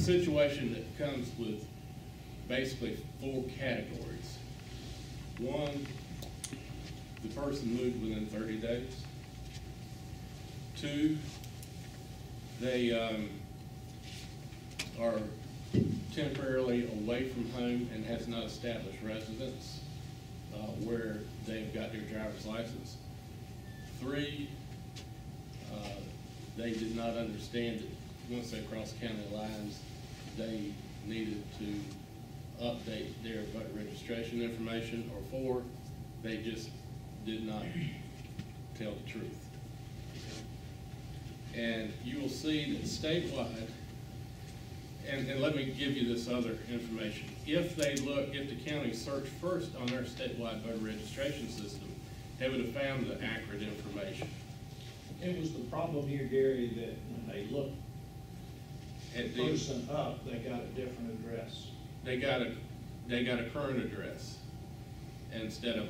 situation that comes with basically 4 categories. 1, the person moved within 30 days. 2, they are temporarily away from home and has not established residence where they've got their driver's license. 3, they did not understand that once they crossed county lines, they needed to update their voter registration information. Or 4, they just did not tell the truth. And you will see that statewide, and let me give you this other information. If the county searched first on their statewide voter registration system, they would have found the accurate information. It was the problem here, Gary, that when they looked At the person up, they got a different address. They got a current address instead of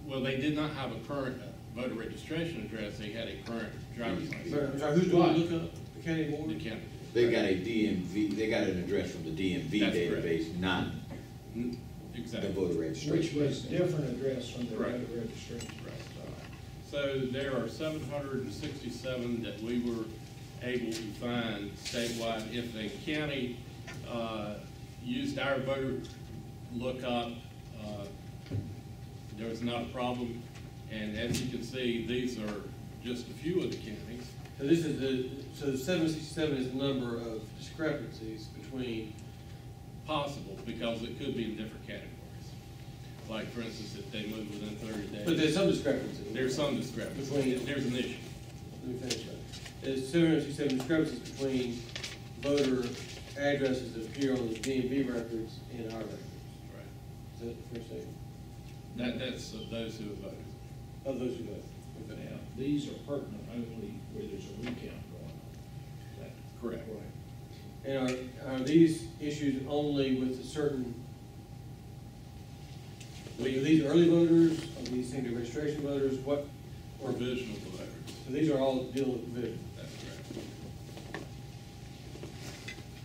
well, they did not have a current voter registration address. They had a current driver's license. I'm sorry, who's doing the lookup? The county board? The county. They've got a DMV, they got an address from the DMV That's database, correct. not the Exactly. voter Which registration. was different address from the Right. voter registration. Right. So there are 767 that we were able to find statewide. If the county used our voter lookup, there was not a problem. And as you can see, these are just a few of the counties. So this is so 767 is the number of discrepancies between. Possible, because it could be in different categories. Like, for instance, if they move within 30 days. But there's some discrepancy. There's some discrepancy. Between- There's an issue. Let me finish that. There's 767 discrepancies between voter addresses that appear on the DMV records and our records. Right. Is that the first statement? That's of those who have voted. Of those who vote. Okay. Now, these are pertinent only where there's a recount going on. Is that Correct. And are these issues only with a certain, are these early voters, are these single registration voters, what? Provisional voters. So these are all dealing with provision. That's correct.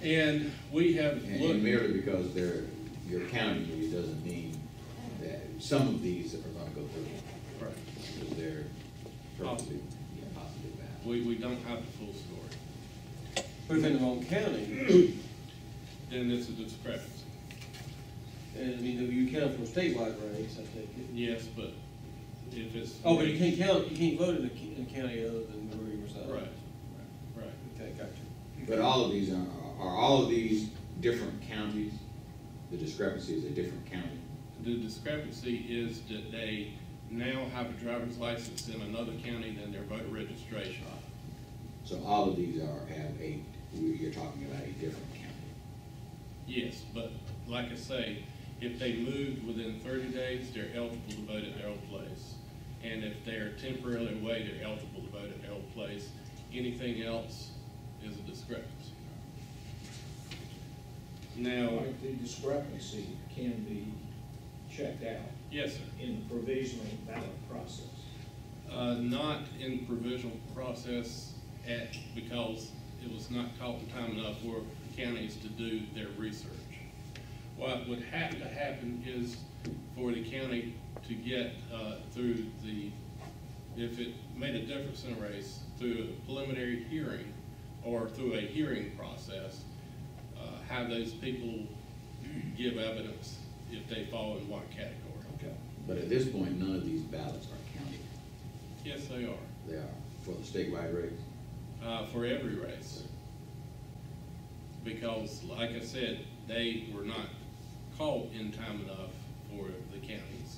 And we have And looked. merely because you're counting these doesn't mean that some of these are gonna go through. Right. Because they're perfectly, possibly valid. We don't have the full story. But if in the wrong county, Then it's a discrepancy. and I mean, you count for a statewide race, I take it. Yes, but if it's. Oh, but you can't vote in a county other than where you reside. Right. Right. Okay, got you. But all of these are all of these different counties? The discrepancy is a different county? The discrepancy is that they now have a driver's license in another county than their voter registration. So all of these you're talking about a different county? Yes, but like I say, if they moved within 30 days, they're eligible to vote at their old place. And if they're temporarily away, they're eligible to vote at their old place. Anything else is a discrepancy. Now, Like the discrepancy can be checked out yes, sir. in the provisional ballot process. Not in provisional process because it was not caught in time enough for counties to do their research. What would have to happen is for the county to get through if it made a difference in a race, through a preliminary hearing or through a hearing process, have those people give evidence if they fall in what category. Okay. But at this point, none of these ballots are counted. Yes, they are. They are for the statewide race? For every race. Because, like I said, they were not caught in time enough for the counties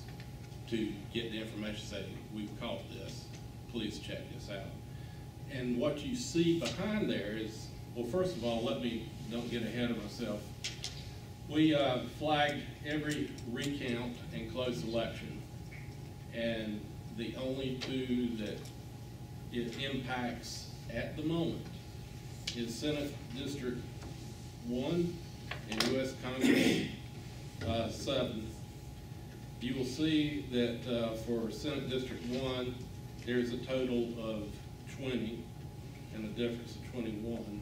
to get the information, say, we've caught this, please check this out. And what you see behind there is, well, first of all, don't get ahead of myself. We flagged every recount and closed election. And the only 2 that it impacts at the moment is Senate District 1 and U.S. Congress 7. You will see that for Senate District 1, there's a total of 20, and a difference of 21.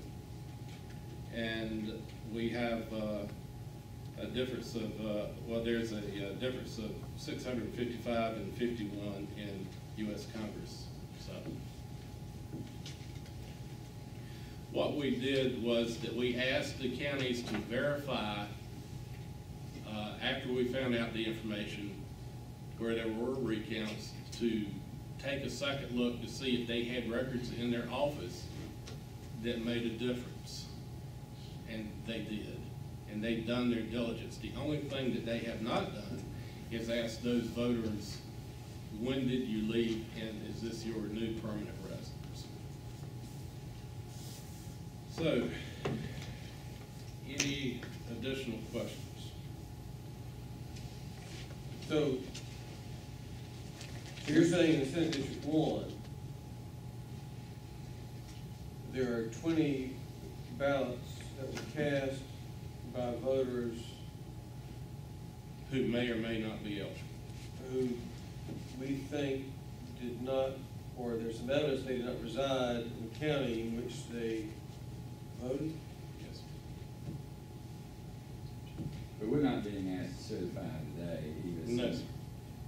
And we have a difference of, well, there's a difference of 655 and 51 in U.S. Congress. So what we did was that we asked the counties to verify, after we found out the information where there were recounts, to take a second look to see if they had records in their office that made a difference. And they did. And they've done their diligence. The only thing that they have not done is ask those voters, when did you leave, and is this your new permanent residence? So, any additional questions? So, you're saying in Senate District 1, there are 20 ballots that were cast by voters Who may or may not be eligible. who we think did not, or there's some evidence they did not reside in the county in which they voted? Yes. But we're not being asked to certify today, either No, sir.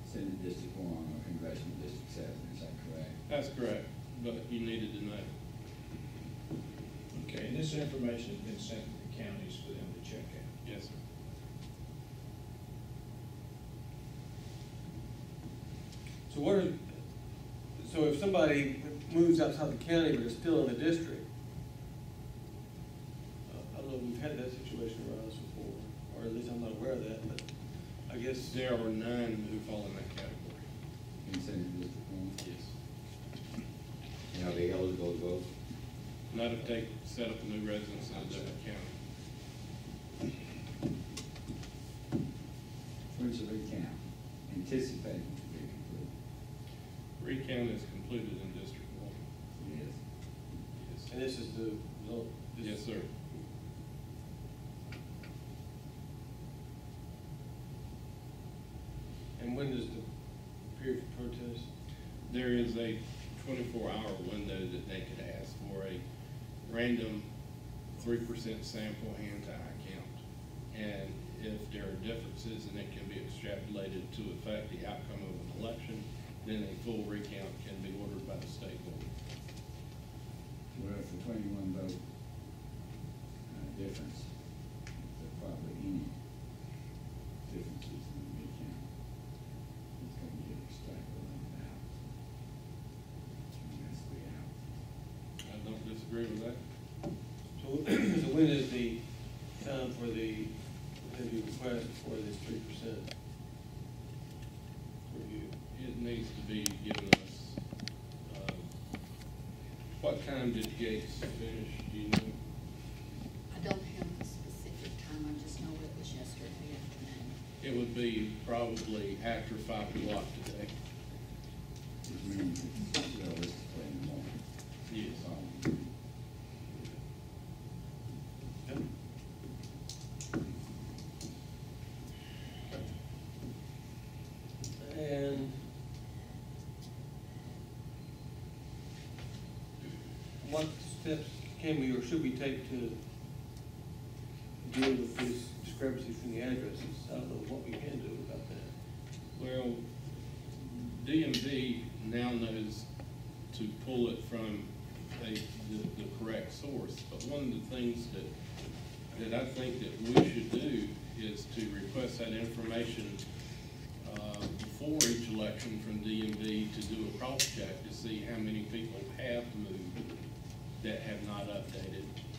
Senate District 1 or Congressional District 7, is that correct? That's correct, but you needed to know. Okay, and this information has been sent to the counties for them to check out. Yes, sir. So what are, so if somebody moves outside the county but is still in the district, I don't know if we've had that situation around us before, or at least I'm not aware of that, but I guess. There are none who fall in that category. In Senate District 1? Yes. And are they eligible to vote? Not if they set up a new residence in a different county. When's the recount anticipated to be complete? Recount is completed in District 1. Yes. Yes. And this is the result? Yes, sir. And when does the period for protest? There is a 24-hour window that they could ask for a random 3% sample hand-to-eye count. And if there are differences and it can be extrapolated to affect the outcome of an election, then a full recount can be ordered by the state board. Well, if the 21 vote difference, there are probably any differences in the recount, it's going to get extrapolated out. And that's the out. I don't disagree with that. So, so when is the time for the, maybe request for this 3% review? It needs to be given us, what time did Gates finish, do you know? I don't have a specific time, I just know it was yesterday afternoon. It would be probably after 5 o'clock today. Which means it's realistically in the morning. Yes. Yep. And what steps can we or should we take to deal with these discrepancies between the addresses? I don't know what we can do about that. Well, DMV now knows to pull it from the correct source, but one of the things that I think that we should do is to request that information before each election from DMV to do a cross-check to see how many people have moved that have not updated,